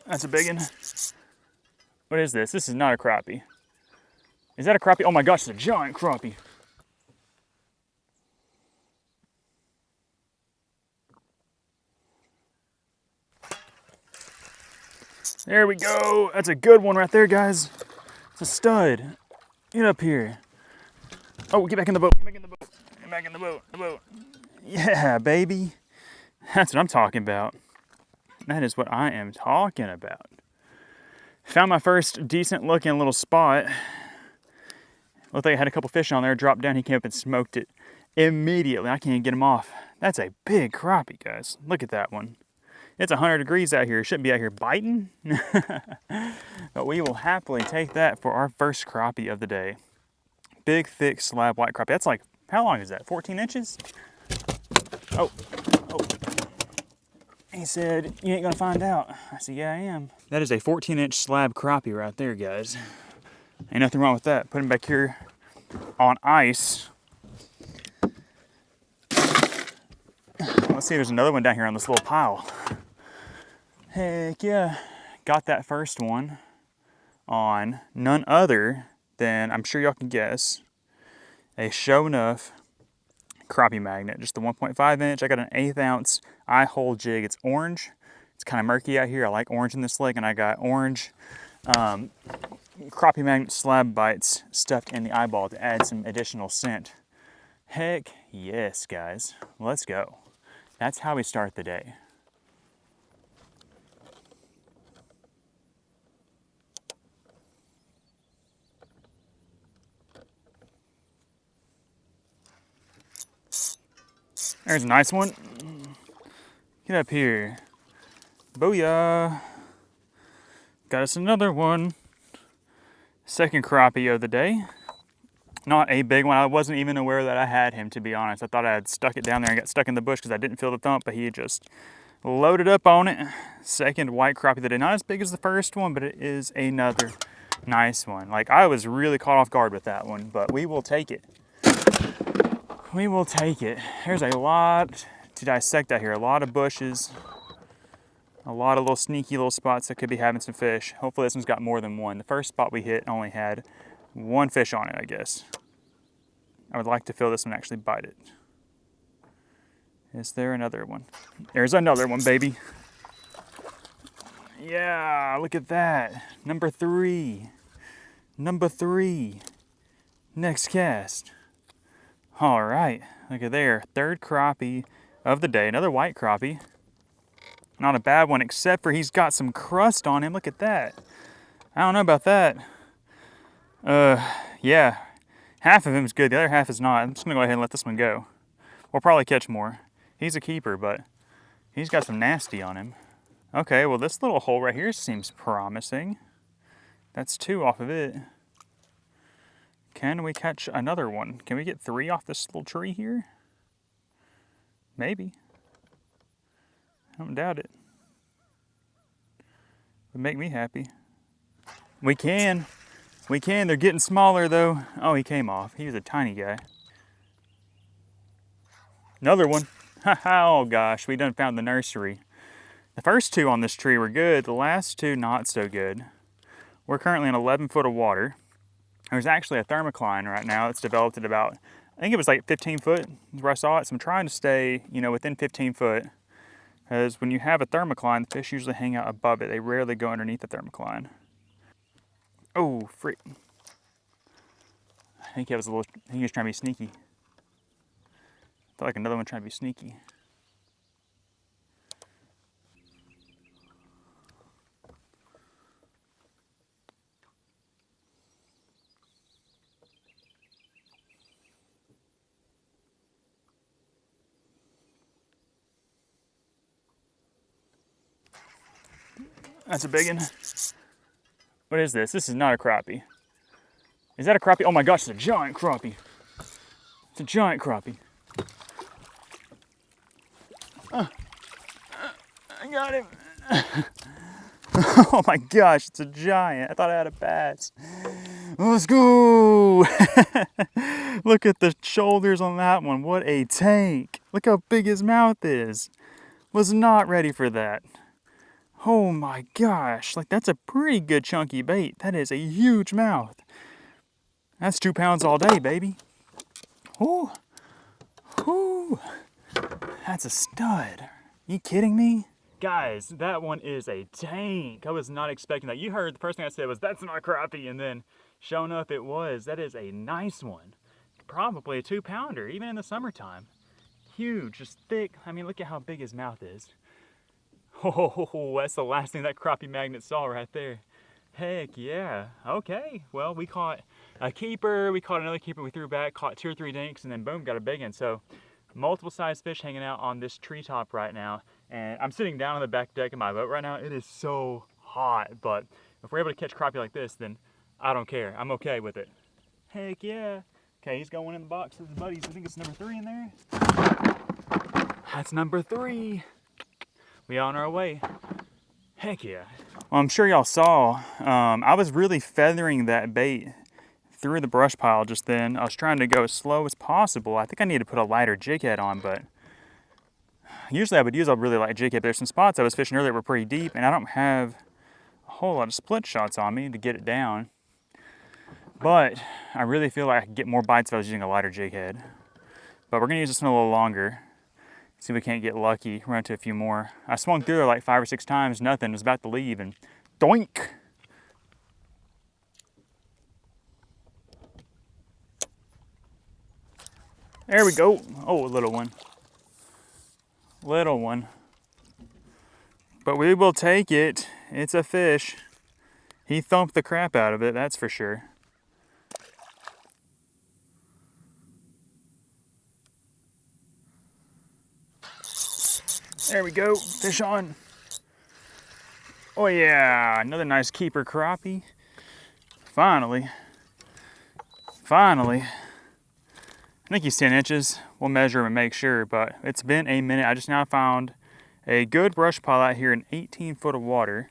That's a big one. What is this? This is not a crappie. Is that a crappie? Oh my gosh, it's a giant crappie. There we go. That's a good one right there, guys. It's a stud. Get up here. Oh, get back in the boat. Get back in the boat. Get back in the boat. The boat. Yeah, baby. That's what I'm talking about. That is what I am talking about. Found my first decent looking little spot. Looked like I had a couple fish on there. Dropped down. He came up and smoked it immediately. I can't get him off. That's a big crappie, guys. Look at that one. It's 100 degrees out here. It shouldn't be out here biting. But we will happily take that for our first crappie of the day. Big, thick slab white crappie. That's like, how long is that? 14 inches? Oh. He said, you ain't gonna find out. I said, yeah, I am. That is a 14-inch slab crappie right there, guys. Ain't nothing wrong with that. Put him back here on ice. Let's see if there's another one down here on this little pile. Heck yeah. Got that first one on none other than, I'm sure y'all can guess, a Show Enough crappie magnet. Just the 1.5 inch. I got an 1/8 ounce eye hole jig. It's orange. It's kind of murky out here. I like orange in this lake, and I got orange crappie magnet slab bites stuffed in the eyeball to add some additional scent. Heck yes, guys. Let's go. That's how we start the day. There's a nice one. Get up here. Booyah. Got us another one. Second crappie of the day. Not a big one. I wasn't even aware that I had him, to be honest. I thought I had stuck it down there and got stuck in the bush because I didn't feel the thump, but he just loaded up on it. Second white crappie of the day. Not as big as the first one, but it is another nice one. Like, I was really caught off guard with that one, but we will take it. We will take it. There's a lot to dissect out here. A lot of bushes. A lot of little sneaky little spots that could be having some fish. Hopefully this one's got more than one. The first spot we hit only had one fish on it, I guess. I would like to feel this one actually bite it. Is there another one? There's another one, baby. Yeah, look at that. Number 3. Number 3. Next cast. All right, look at there. Third crappie of the day. Another white crappie. Not a bad one, except for he's got some crust on him. Look at that. I don't know about that. Yeah. Half of him is good, the other half is not. I'm just gonna go ahead and let this one go. We'll probably catch more. He's a keeper, but he's got some nasty on him. Okay, well this little hole right here seems promising. That's 2 off of it. Can we catch another one? Can we get 3 off this little tree here? Maybe. I don't doubt it. Would make me happy. We can. We can. They're getting smaller though. Oh, he came off. He was a tiny guy. Another one. Oh gosh, we done found the nursery. The first 2 on this tree were good. The last 2 not so good. We're currently in 11 foot of water. There's actually a thermocline right now. It's developed at about, I think it was like 15 foot is where I saw it. So I'm trying to stay, within 15 foot. Because when you have a thermocline, the fish usually hang out above it. They rarely go underneath the thermocline. Oh, freak. I think he was trying to be sneaky. I felt like another one trying to be sneaky. That's a big one. What is this? This is not a crappie. Is that a crappie? Oh my gosh, it's a giant crappie. It's a giant crappie. I got him. Oh my gosh, it's a giant. I thought I had a bass. Let's go. Look at the shoulders on that one. What a tank. Look how big his mouth is. Was not ready for that. Oh my gosh, like that's a pretty good chunky bait. That is a huge mouth. That's 2 pounds all day, baby. Ooh, ooh, that's a stud. You kidding me? Guys, that one is a tank. I was not expecting that. You heard the first thing I said was, that's not a crappie, and then sure enough it was. That is a nice one. Probably a 2 pounder, even in the summertime. Huge, just thick. I mean, look at how big his mouth is. Oh, that's the last thing that crappie magnet saw right there. Heck yeah. Okay, well, we caught a keeper, we caught another keeper, we threw back, caught 2 or 3 dinks, and then boom, got a big one. So multiple size fish hanging out on this treetop right now. And I'm sitting down on the back deck of my boat right now. It is so hot, but if we're able to catch crappie like this, then I don't care. I'm okay with it. Heck yeah. Okay, he's going in the box with his buddies. I think it's number 3 in there. That's number 3. We on our way. Heck yeah. Well, I'm sure y'all saw, I was really feathering that bait through the brush pile just then. I was trying to go as slow as possible. I think I need to put a lighter jig head on, but usually I would use a really light jig head. There's some spots I was fishing earlier that were pretty deep, and I don't have a whole lot of split shots on me to get it down. But I really feel like I could get more bites if I was using a lighter jig head. But we're gonna use this one a little longer. See if we can't get lucky, run into a few more. I swung through it like 5 or 6 times, nothing, was about to leave, and doink! There we go. Oh, a little one. Little one. But we will take it. It's a fish. He thumped the crap out of it, that's for sure. There we go, fish on. Oh yeah, another nice keeper crappie. Finally. Finally. I think he's 10 inches. We'll measure him and make sure, but it's been a minute. I just now found a good brush pile out here in 18 foot of water.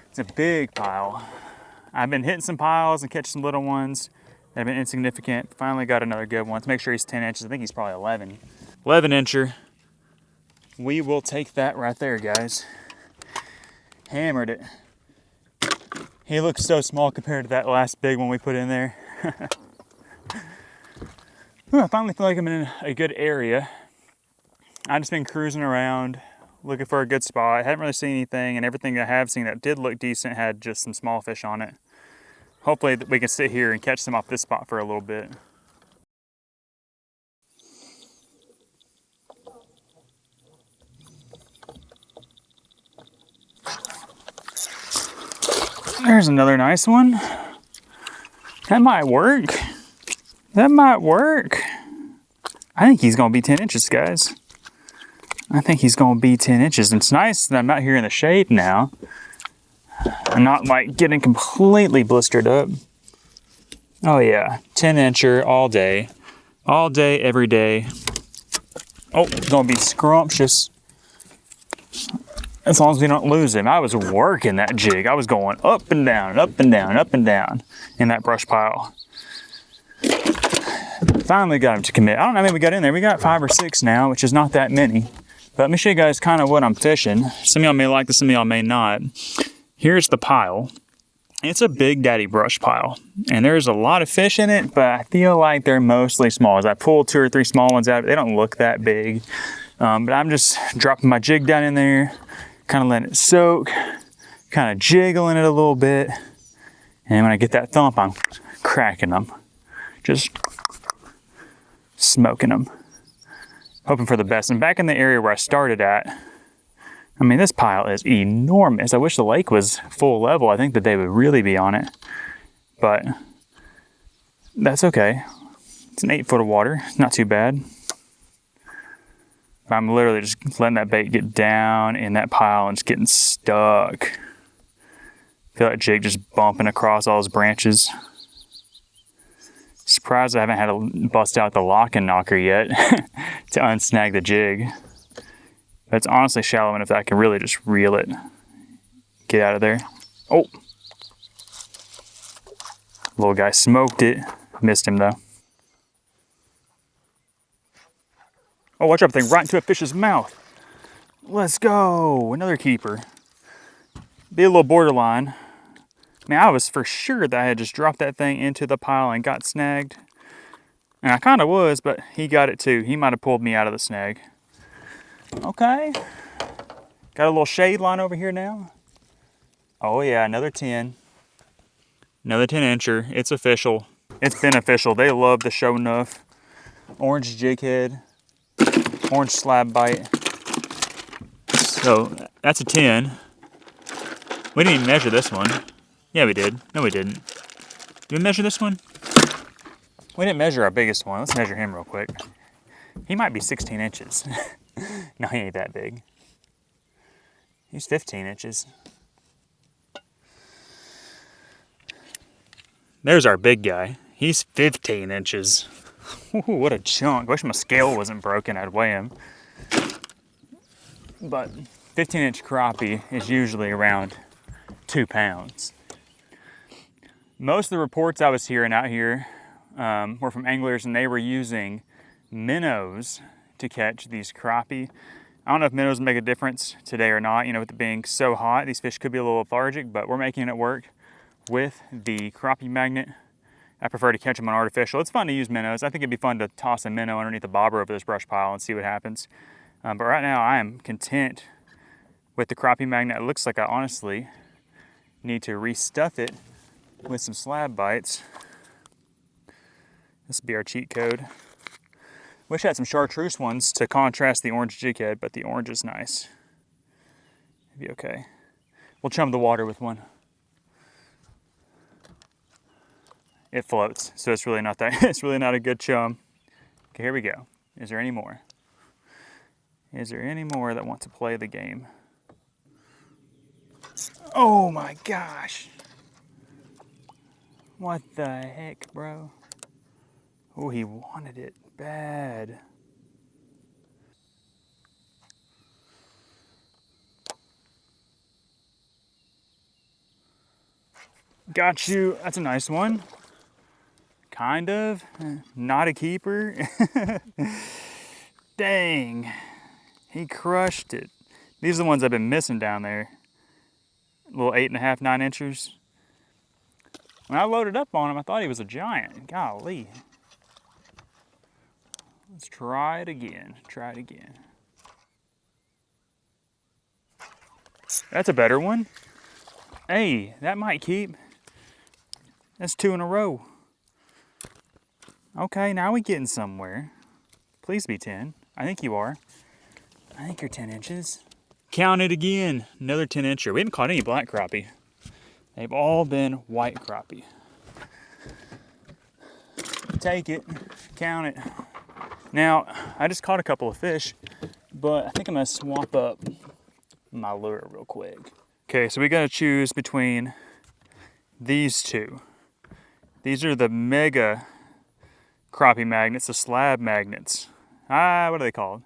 It's a big pile. I've been hitting some piles and catching some little ones that have been insignificant. Finally got another good one. Let's make sure he's 10 inches. I think he's probably 11. 11 incher. We will take that right there, guys. Hammered it. He looks so small compared to that last big one we put in there. I finally feel like I'm in a good area. I've just been cruising around, looking for a good spot. I haven't really seen anything, and everything I have seen that did look decent had just some small fish on it. Hopefully we can sit here and catch some off this spot for a little bit. There's another nice one. That might work. That might work. I think he's gonna be 10 inches, guys. I think he's gonna be 10 inches. And it's nice that I'm not here in the shade now. I'm not like getting completely blistered up. Oh yeah, 10 incher all day. All day, every day. Oh, it's gonna be scrumptious. As long as we don't lose him. I was working that jig. I was going up and down, up and down, up and down in that brush pile. Finally got him to commit. I don't know how many we got in there. We got 5 or 6 now, which is not that many. But let me show you guys kind of what I'm fishing. Some of y'all may like this, some of y'all may not. Here's the pile. It's a big daddy brush pile. And there's a lot of fish in it, but I feel like they're mostly small. As I pulled 2 or 3 small ones out, they don't look that big. But I'm just dropping my jig down in there, kind of letting it soak, kind of jiggling it a little bit. And when I get that thump, I'm cracking them. Just smoking them. Hoping for the best. And back in the area where I started at, I mean, this pile is enormous. I wish the lake was full level. I think that they would really be on it. But that's okay. It's an 8 foot of water. It's not too bad. I'm literally just letting that bait get down in that pile and just getting stuck. Feel that jig just bumping across all those branches. Surprised I haven't had to bust out the lock and knocker yet to unsnag the jig. But it's honestly shallow enough that I can really just reel it. Get out of there. Oh! Little guy smoked it. Missed him though. Oh, watch out, thing right into a fish's mouth. Let's go! Another keeper. be a little borderline. Man, I was for sure that I had just dropped that thing into the pile and got snagged. And I kind of was, but he got it too. He might have pulled me out of the snag. Okay. Got a little shade line over here now. Oh yeah, another 10. Another 10-incher. It's official. It's beneficial. They love the show enough. Orange jig head. Orange slab bite. So that's a 10. We didn't even measure this one. Yeah, we did. No, we didn't. Did we measure this one? We didn't measure our biggest one. Let's measure him real quick. He might be 16 inches. No, he ain't that big. He's 15 inches. There's our big guy. He's 15 inches. Ooh, what a chunk. Wish my scale wasn't broken. I'd weigh him. But 15-inch crappie is usually around 2 pounds. Most of the reports I was hearing out here were from anglers, and they were using minnows to catch these crappie. I don't know if minnows make a difference today or not. You know, with it being so hot, these fish could be a little lethargic, but we're making it work with the crappie magnet. I prefer to catch them on artificial. It's fun to use minnows. I think it'd be fun to toss a minnow underneath a bobber over this brush pile and see what happens. But right now I am content with the crappie magnet. It looks like I honestly need to restuff it with some slab bites. This will be our cheat code. Wish I had some chartreuse ones to contrast the orange jig head, but the orange is nice. It'd be okay. We'll chum the water with one. It floats, so it's really not that. It's really not a good chum. Okay, here we go. Is there any more? Is there any more that want to play the game? Oh my gosh! What the heck, bro? Oh, he wanted it bad. Got you. That's a nice one. Kind of. Not a keeper. Dang. He crushed it. These are the ones I've been missing down there. Little 8.5, 9 inchers. When I loaded up on him, I thought he was a giant. Golly. Let's try it again. Try it again. That's a better one. Hey, that might keep. That's 2 in a row. Okay, now we're getting somewhere. Please be 10. I think you are. I think you're 10 inches. Count it again. Another 10-incher. We haven't caught any black crappie. They've all been white crappie. Take it. Count it. Now, I just caught a couple of fish, but I think I'm going to swap up my lure real quick. Okay, so we got to choose between these two. These are the mega crappie magnets, the slab magnets. What are they called?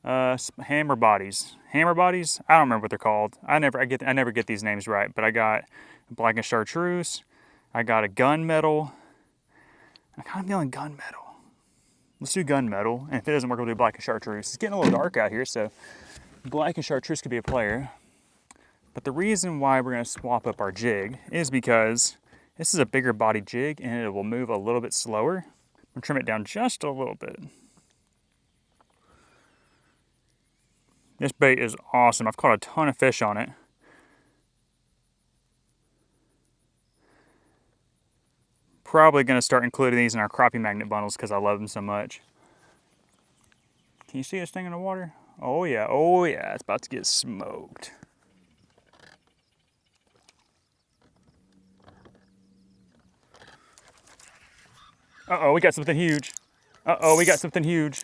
Hammer bodies. Hammer bodies? I don't remember what they're called. I never get these names right, but I got black and chartreuse. I got a gunmetal. I'm kind of feeling gunmetal. Let's do gunmetal, and if it doesn't work, we'll do black and chartreuse. It's getting a little dark out here, so black and chartreuse could be a player. But the reason why we're going to swap up our jig is because this is a bigger body jig, and it will move a little bit slower. I'm going to trim it down just a little bit. This bait is awesome. I've caught a ton of fish on it. Probably going to start including these in our crappie magnet bundles because I love them so much. Can you see this thing in the water? Oh yeah, oh yeah, it's about to get smoked. Uh-oh, we got something huge. Uh-oh, we got something huge.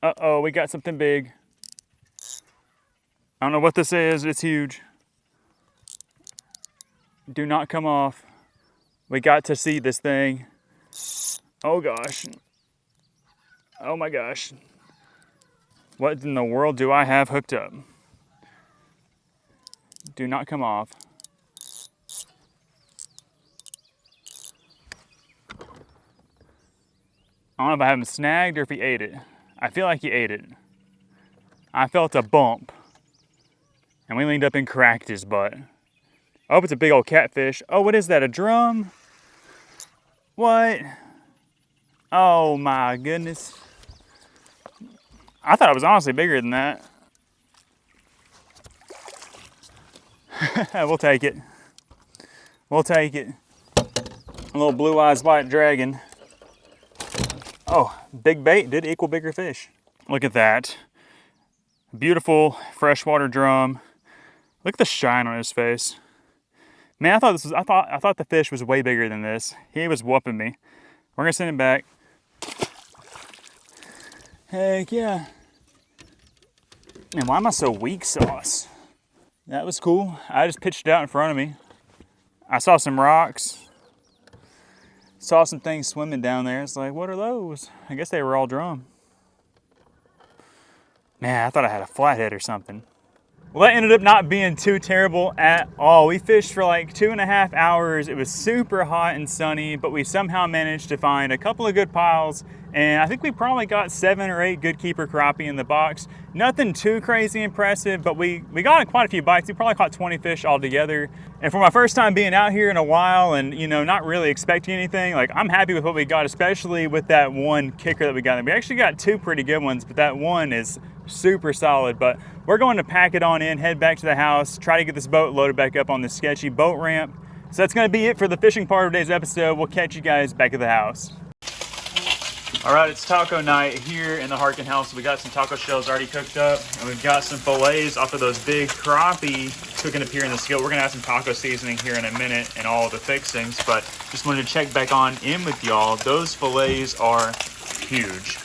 Uh-oh, we got something big. I don't know what this is, it's huge. Do not come off. We got to see this thing. Oh gosh. Oh my gosh. What in the world do I have hooked up? Do not come off. I don't know if I have him snagged or if he ate it. I feel like he ate it. I felt a bump. and we leaned up and cracked his butt. Oh, it's a big old catfish. Oh, what is that, a drum? What? Oh my goodness. I thought it was honestly bigger than that. We'll take it. We'll take it. A little blue eyes white dragon. Oh, big bait did equal bigger fish. Look at that. Beautiful freshwater drum. Look at the shine on his face. Man, I thought the fish was way bigger than this. He was whooping me. We're gonna send him back. Heck yeah. Man, why am I so weak sauce? That was cool. I just pitched it out in front of me. I saw some rocks. Saw some things swimming down there. It's like, what are those? I guess they were all drum. Man, I thought I had a flathead or something. Well, that ended up not being too terrible at all. We fished for like 2.5 hours. It was super hot and sunny, but we somehow managed to find a couple of good piles. And I think we probably got 7 or 8 good keeper crappie in the box. Nothing too crazy impressive, but we got quite a few bites. We probably caught 20 fish altogether. And for my first time being out here in a while and, you know, not really expecting anything, like I'm happy with what we got, especially with that one kicker that we got. And we actually got 2 pretty good ones, but that one is super solid. But we're going to pack it on in, head back to the house, try to get this boat loaded back up on this sketchy boat ramp. So that's going to be it for the fishing part of today's episode. We'll catch you guys back at the house. All right, it's taco night here in the Harkin house. We got some taco shells already cooked up, and we've got some fillets off of those big crappie cooking up here in the skillet. We're gonna have some taco seasoning here in a minute and all of the fixings, but just wanted to check back on in with y'all. Those fillets are huge,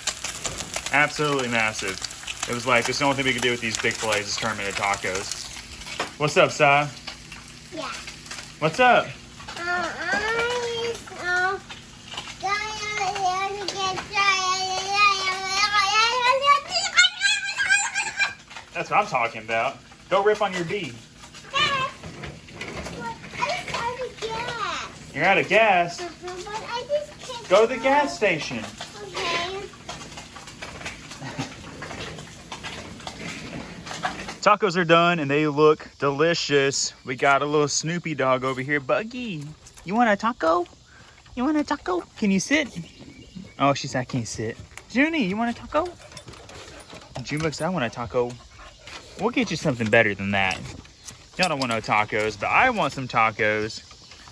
absolutely massive. It was like, it's the only thing we could do with these big fillets is turn them into tacos. What's up, Sai? Yeah. What's up? That's what I'm talking about. Go rip on your bee. Dad, I just out of gas. You're out of gas? But I just can't go to the gas station. Okay. Tacos are done and they look delicious. We got a little Snoopy dog over here. Buggy, you want a taco? You want a taco? Can you sit? Oh, she said I can't sit. Junie, you want a taco? June looks, I want a taco. We'll get you something better than that. Y'all don't want no tacos, but I want some tacos.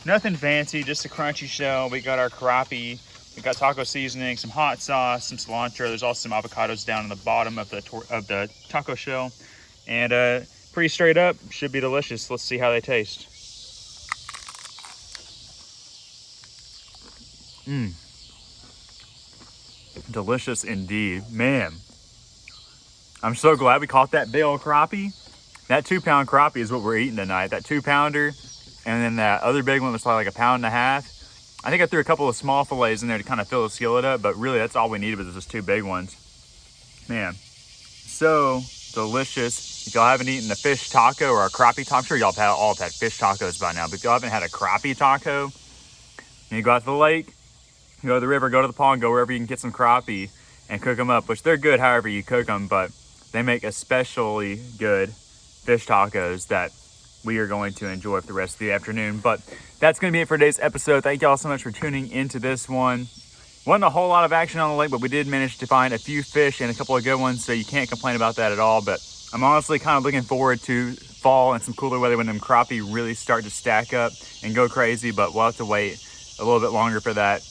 Nothing fancy, just a crunchy shell. We got our crappie. We got taco seasoning, some hot sauce, some cilantro. There's also some avocados down in the bottom of the taco shell. And pretty straight up, should be delicious. Let's see how they taste. Delicious indeed. Man, I'm so glad we caught that big old crappie. That 2-pound crappie is what we're eating tonight. That 2-pounder, and then that other big one was probably like 1.5 pounds. I think I threw a couple of small fillets in there to kind of fill the skillet up, but really that's all we needed was just 2 big ones. Man, so delicious. If y'all haven't eaten a fish taco or a crappie taco, I'm sure y'all have all had fish tacos by now, but if y'all haven't had a crappie taco, you go out to the lake, you go to the river, go to the pond, go wherever you can get some crappie and cook them up, which they're good however you cook them, but they make especially good fish tacos that we are going to enjoy for the rest of the afternoon. But that's going to be it for today's episode. Thank y'all so much for tuning into this one. Wasn't a whole lot of action on the lake, but we did manage to find a few fish and a couple of good ones, so you can't complain about that at all. But I'm honestly kind of looking forward to fall and some cooler weather when them crappie really start to stack up and go crazy, but we'll have to wait a little bit longer for that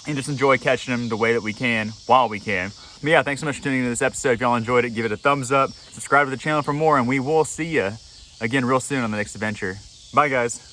and just enjoy catching them the way that we can while we can. But yeah, thanks so much for tuning into this episode. If y'all enjoyed it, give it a thumbs up, subscribe to the channel for more, and we will see you again real soon on the next adventure. Bye, guys.